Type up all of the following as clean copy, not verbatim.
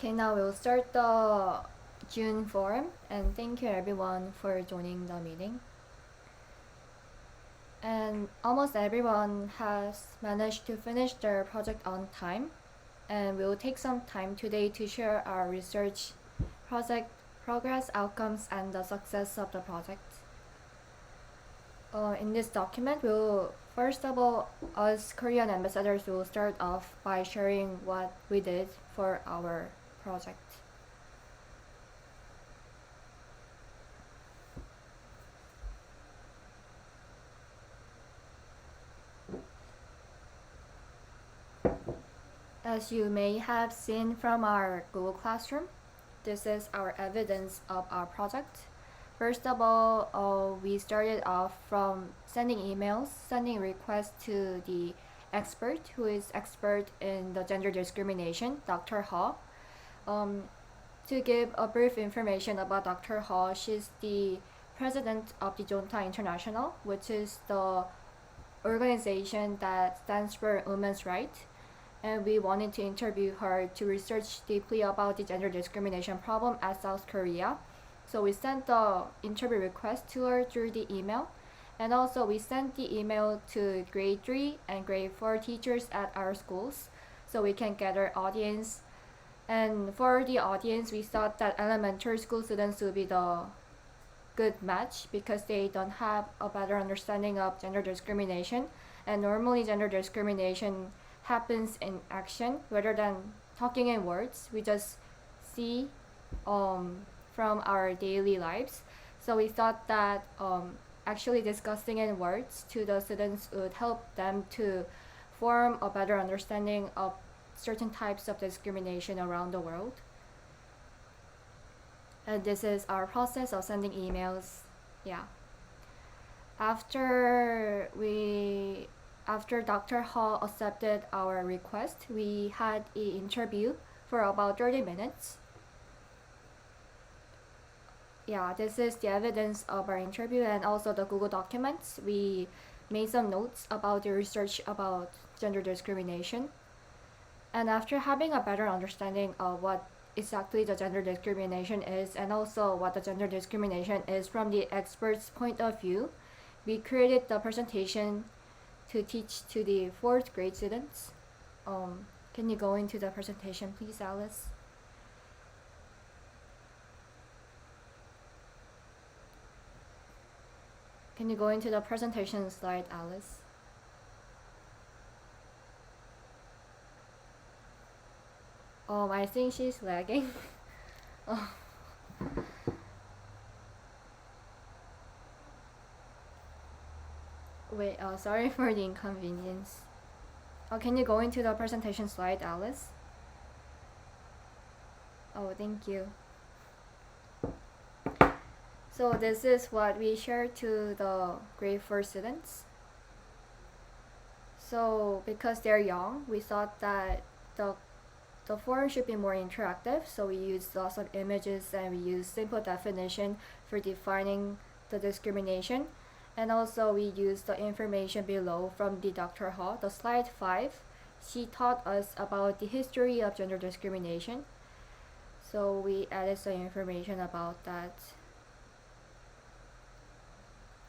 Okay, now we'll start the June forum, and thank you everyone for joining the meeting. And almost everyone has managed to finish their project on time, and we'll take some time today to share our research project progress, outcomes, and the success of the project. In this document, we'll first of all, us Korean ambassadors will start off by sharing what we did for our project. As you may have seen from our Google Classroom, this is our evidence of our project. First of all, we started off from sending emails, sending requests to the expert who is expert in the gender discrimination, Dr. Ho. To give a brief information about Dr. Ho, she's the president of the Jonta International, which is the organization that stands for women's rights. And we wanted to interview her to research deeply about the gender discrimination problem at South Korea. So we sent the interview request to her through the email. And also we sent the email to grade 3 and grade 4 teachers at our schools so we can gather audience. And for the audience, we thought that elementary school students would be the good match because they don't have a better understanding of gender discrimination. And normally gender discrimination happens in action rather than talking in words. We just see from our daily lives. So we thought that actually discussing in words to the students would help them to form a better understanding of certain types of discrimination around the world. And this is our process of sending emails. Yeah. After Dr. Hall accepted our request, we had an interview for about 30 minutes. Yeah, this is the evidence of our interview and also the Google documents. We made some notes about the research about gender discrimination. And after having a better understanding of what exactly the gender discrimination is and also what the gender discrimination is from the expert's point of view, we created the presentation to teach to the 4th grade students. Can you go into the presentation, please, Alice? Can you go into the presentation slide, Alice? I think she's lagging. Oh. Wait, sorry for the inconvenience. Can you go into the presentation slide, Alice? Oh, thank you. So this is what we shared to the grade 4 students. So because they're young, we thought that the forum should be more interactive, so we used lots of images and we used simple definition for defining the discrimination. And also we used the information below from the Dr. Hall, the slide 5. She taught us about the history of gender discrimination. So we added some information about that.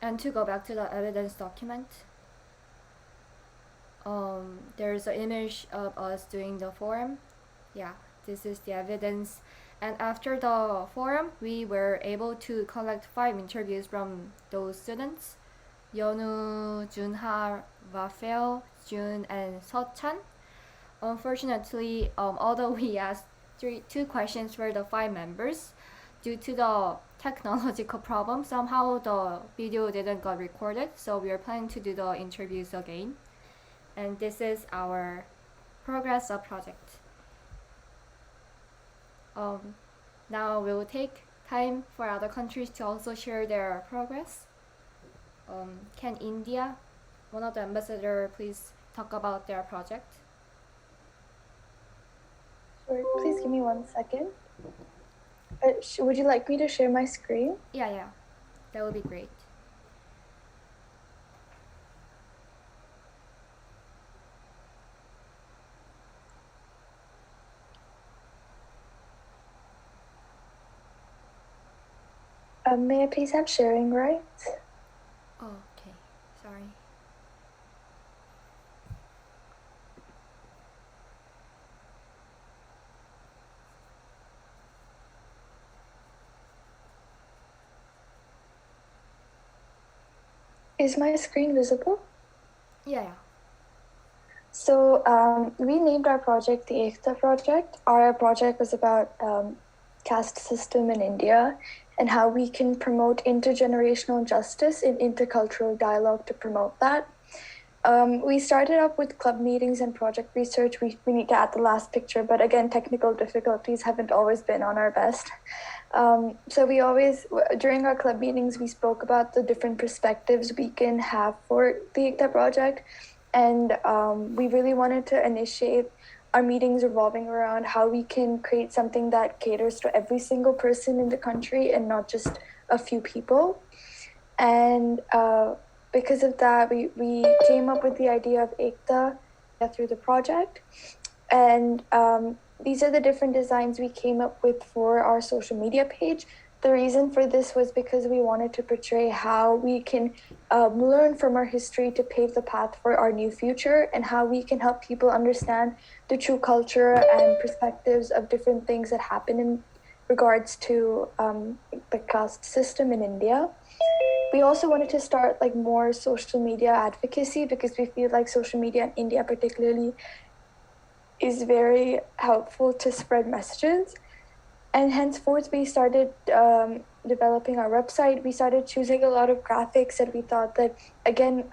And to go back to the evidence document, there's an image of us doing the forum. Yeah, this is the evidence. And after the forum, we were able to collect 5 interviews from those students: Yeonu, Junha, Rafael, Jun, and Seochan. Unfortunately, although we asked 2 questions for the 5 members, due to the technological problem, somehow the video didn't got recorded, so we are planning to do the interviews again. And this is our progress of project. Now we'll take time for other countries to also share their progress. Can India, one of the ambassador, please talk about their project? Sure, please give me 1 second. Would you like me to share my screen? Yeah, that would be great. May I please have sharing rights? Oh, okay. Sorry. Is my screen visible? Yeah. So we named our project the Ekta Project. Our project was about caste system in India and how we can promote intergenerational justice in intercultural dialogue to promote that. We started up with club meetings and project research. We need to add the last picture, but again, technical difficulties haven't always been on our best. So we always, during our club meetings, we spoke about the different perspectives we can have for the Ekta project. And we really wanted to initiate our meetings revolving around how we can create something that caters to every single person in the country and not just a few people. And because of that, we came up with the idea of Ekta through the project. And these are the different designs we came up with for our social media page. The reason for this was because we wanted to portray how we can learn from our history to pave the path for our new future, and how we can help people understand the true culture and perspectives of different things that happen in regards to the caste system in India. We also wanted to start like more social media advocacy, because we feel like social media in India particularly is very helpful to spread messages. And henceforth, we started developing our website. We started choosing a lot of graphics, and we thought that, again,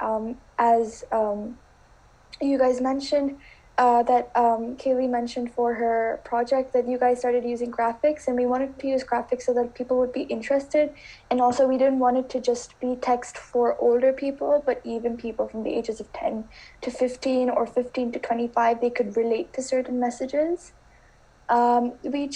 as you guys mentioned, that Kaylee mentioned for her project, that you guys started using graphics, and we wanted to use graphics so that people would be interested. And also, we didn't want it to just be text for older people, but even people from the ages of 10 to 15 or 15 to 25, they could relate to certain messages. We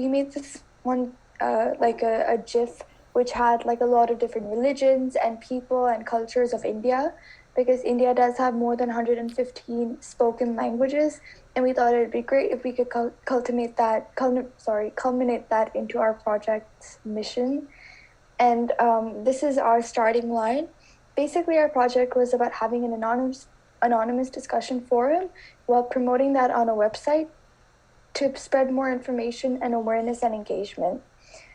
made this one like a GIF which had like a lot of different religions and people and cultures of India, because India does have more than 115 spoken languages, and we thought it'd be great if we could culminate that into our project's mission. And this is our starting line. Basically, our project was about having an anonymous discussion forum while promoting that on a website to spread more information and awareness and engagement.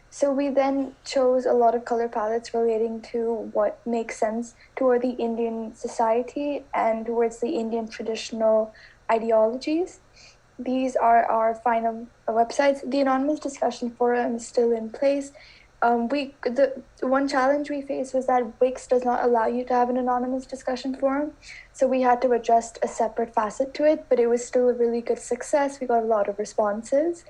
So we then chose a lot of color palettes relating to what makes sense toward the Indian society and towards the Indian traditional ideologies. These are our final websites. The anonymous discussion forum is still in place. The one challenge we faced was that Wix does not allow you to have an anonymous discussion forum, so we had to adjust a separate facet to it. But it was still a really good success. We got a lot of responses,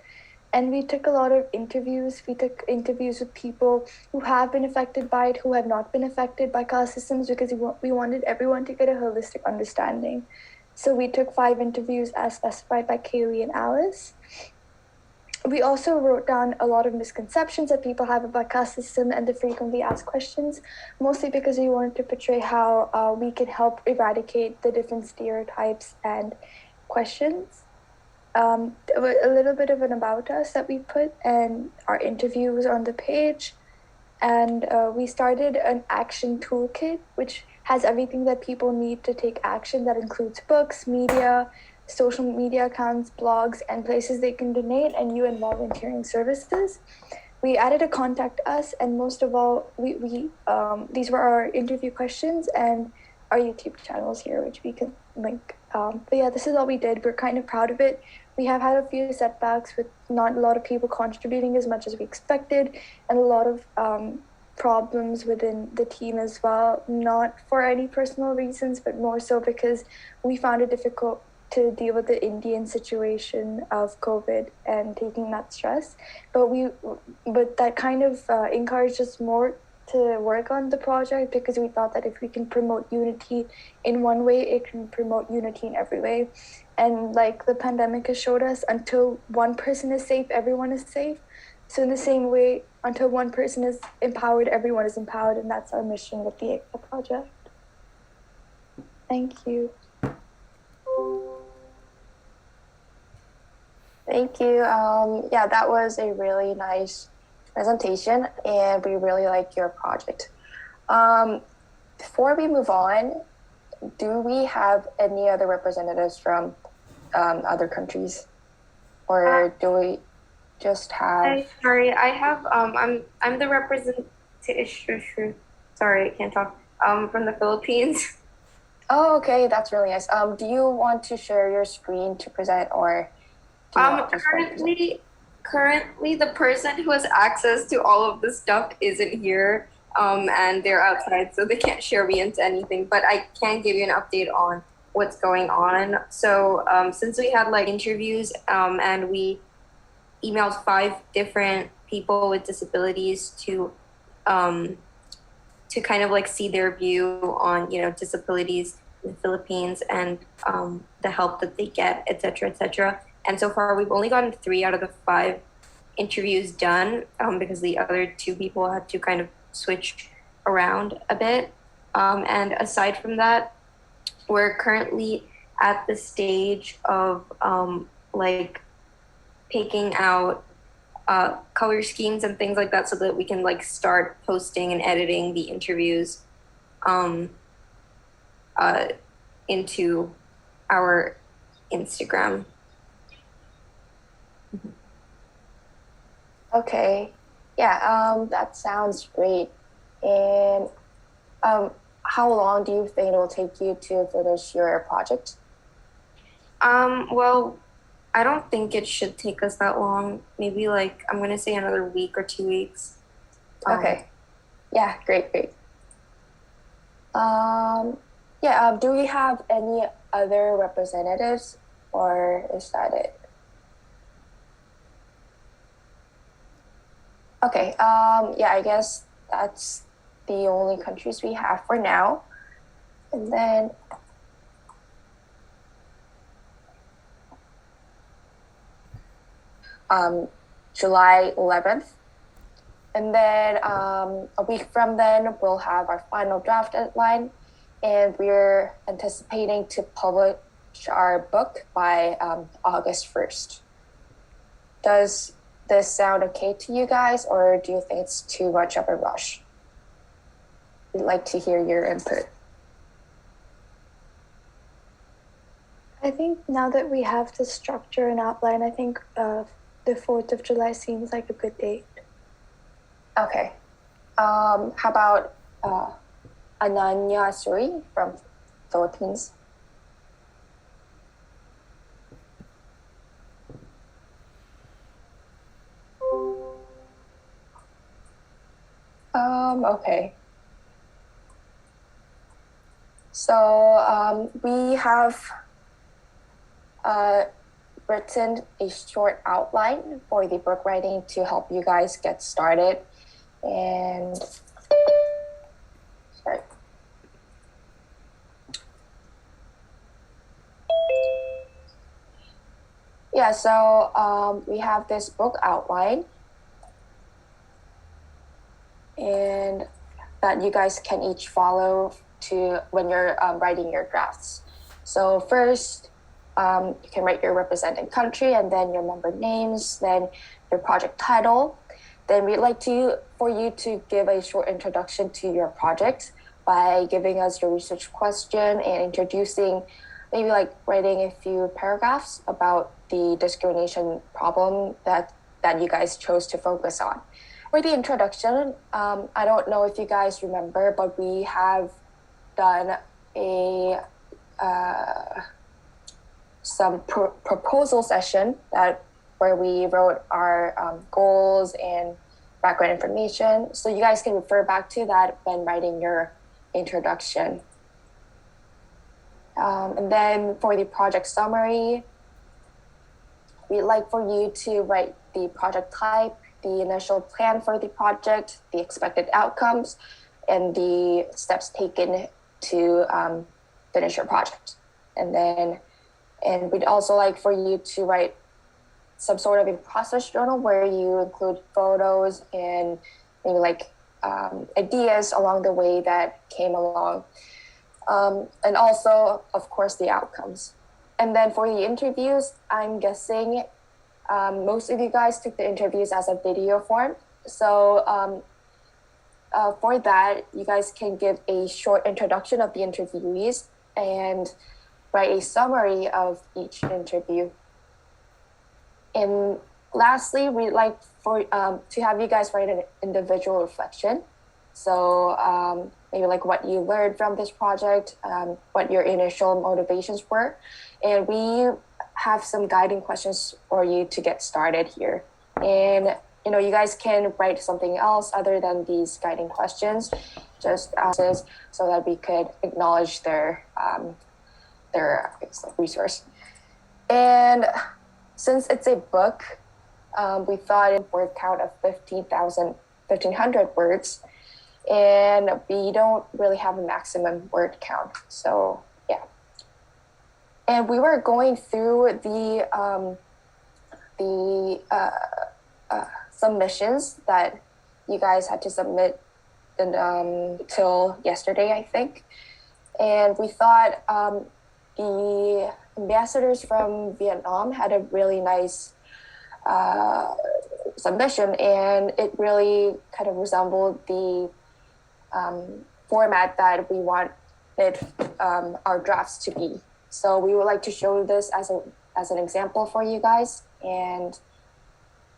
and we took a lot of interviews. We took interviews with people who have been affected by it, who have not been affected by caste systems, because we wanted everyone to get a holistic understanding. So we took 5 interviews as specified by Kaylee and Alice. We also wrote down a lot of misconceptions that people have about caste system and the frequently asked questions, mostly because we wanted to portray how we can help eradicate the different stereotypes and questions. A little bit of an about us that we put, and our interviews on the page. And we started an action toolkit, which has everything that people need to take action. That includes books, media, social media accounts, blogs, and places they can donate, and UN volunteering services. We added a contact us, and most of all, we these were our interview questions and our YouTube channels here, which we can link. But yeah, this is all we did. We're kind of proud of it. We have had a few setbacks with not a lot of people contributing as much as we expected, and a lot of problems within the team as well, not for any personal reasons, but more so because we found it difficult to deal with the Indian situation of COVID and taking that stress. But that kind of encouraged us more to work on the project, because we thought that if we can promote unity in one way, it can promote unity in every way. And like the pandemic has showed us, until one person is safe, everyone is safe. So in the same way, until one person is empowered, everyone is empowered, and that's our mission with the Ekta project. Thank you. Thank you. Yeah, that was a really nice presentation, and we really like your project. Before we move on, do we have any other representatives from other countries, or do we just have? Sorry, I have I'm the representation. Sorry, I can't talk. From the Philippines. Oh, okay, that's really nice. Do you want to share your screen to present, or do you want just one present? Currently, the person who has access to all of this stuff isn't here, and they're outside, so they can't share me into anything. But I can give you an update on what's going on. So, since we had like interviews, and we emailed 5 different people with disabilities to kind of like see their view on disabilities in the Philippines and the help that they get, etc., etc. And so far, we've only gotten 3 out of the 5 interviews done because the other 2 people had to kind of switch around a bit. And aside from that, we're currently at the stage of like picking out color schemes and things like that so that we can like start posting and editing the interviews into our Instagram. Okay, yeah, that sounds great. And how long do you think it will take you to finish your project? Well, I don't think it should take us that long. Maybe like I'm gonna say another week or 2 weeks. Okay, yeah, great. Yeah, do we have any other representatives, or is that it? Okay, yeah, I guess that's the only countries we have for now. And then July 11th. And then a week from then, we'll have our final draft deadline. And we're anticipating to publish our book by August 1st. Does this sound okay to you guys, or do you think it's too much of a rush? We'd like to hear your input. I think now that we have the structure and outline, I think the 4th of July seems like a good date. Okay. How about Ananya Suri from Philippines? Okay. So we have written a short outline for the book writing to help you guys get started. And sorry. Yeah, so we have this book outline, and that you guys can each follow to when you're writing your drafts. So first, you can write your representing country, and then your member names, then your project title. Then we'd like for you to give a short introduction to your project by giving us your research question and introducing, maybe like writing a few paragraphs about the discrimination problem that you guys chose to focus on. For the introduction, I don't know if you guys remember, but we have done some proposal session where we wrote our goals and background information. So you guys can refer back to that when writing your introduction. And then for the project summary, we'd like for you to write the project type, the initial plan for the project, the expected outcomes, and the steps taken to finish your project. And we'd also like for you to write some sort of a process journal where you include photos and maybe like ideas along the way that came along. And also, of course, the outcomes. And then for the interviews, I'm guessing most of you guys took the interviews as a video form. So for that, you guys can give a short introduction of the interviewees and write a summary of each interview. And lastly, we'd like to have you guys write an individual reflection. So maybe like what you learned from this project, what your initial motivations were. And we have some guiding questions for you to get started here. And you guys can write something else other than these guiding questions, just so that we could acknowledge their resource. And since it's a book, we thought a word count of 1,500 words, and we don't really have a maximum word count. So yeah. And we were going through the submissions that you guys had to submit till yesterday, I think. And we thought the ambassadors from Vietnam had a really nice submission, and it really kind of resembled the format that we wanted our drafts to be. So we would like to show this as an example for you guys, and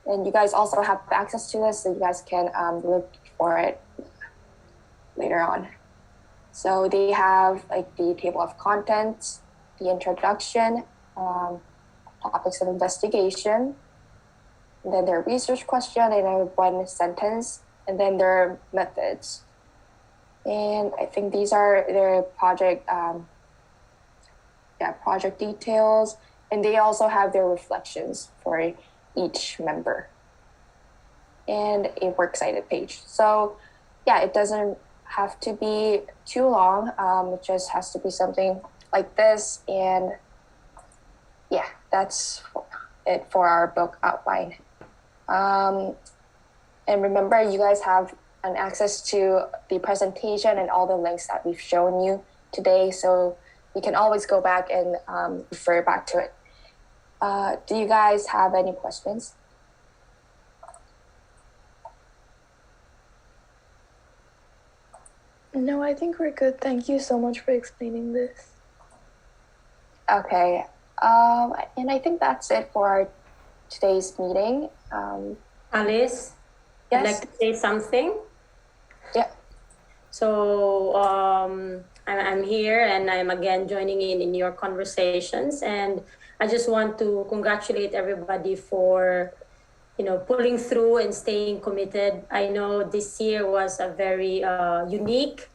you guys also have access to this, so you guys can look for it later on. So they have like the table of contents, the introduction, topics of investigation, and then their research question, and then one sentence, and then their methods. And I think these are their project details, and they also have their reflections for each member and a works cited page. So yeah, it doesn't have to be too long. It just has to be something like this. And yeah, that's it for our book outline. And remember, you guys have an access to the presentation and all the links that we've shown you today. So you can always go back and refer back to it. Do you guys have any questions? No, I think we're good. Thank you so much for explaining this. Okay. And I think that's it for our today's meeting. Alice, Yes. I'd like to say something. Yeah. So I'm here, and I'm again joining in your conversations, and I just want to congratulate everybody for pulling through and staying committed. I know this year was a very unique,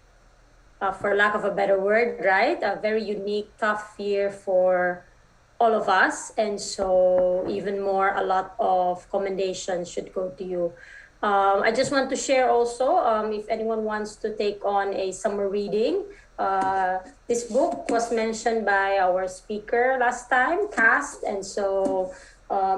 for lack of a better word, right? A very unique, tough year for all of us. And so even more, a lot of commendations should go to you. I just want to share also, if anyone wants to take on a summer reading, this book was mentioned by our speaker last time, Cast. And so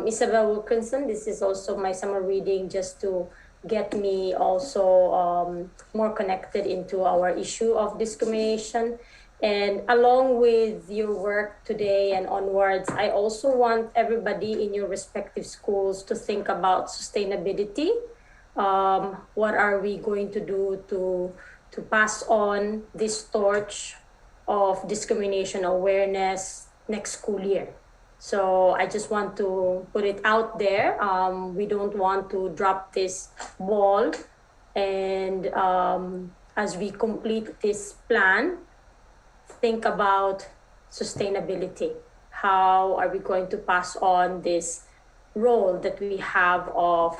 Isabel Wilkinson, this is also my summer reading, just to get me also more connected into our issue of discrimination. And along with your work today and onwards, I also want everybody in your respective schools to think about sustainability. What are we going to do to pass on this torch of discrimination awareness next school year? So I just want to put it out there. We don't want to drop this ball. And as we complete this plan, think about sustainability. How are we going to pass on this role that we have of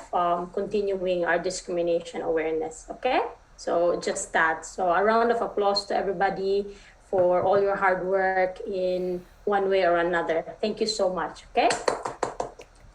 continuing our discrimination awareness? Okay? So just that. So a round of applause to everybody for all your hard work in one way or another. Thank you so much. Okay?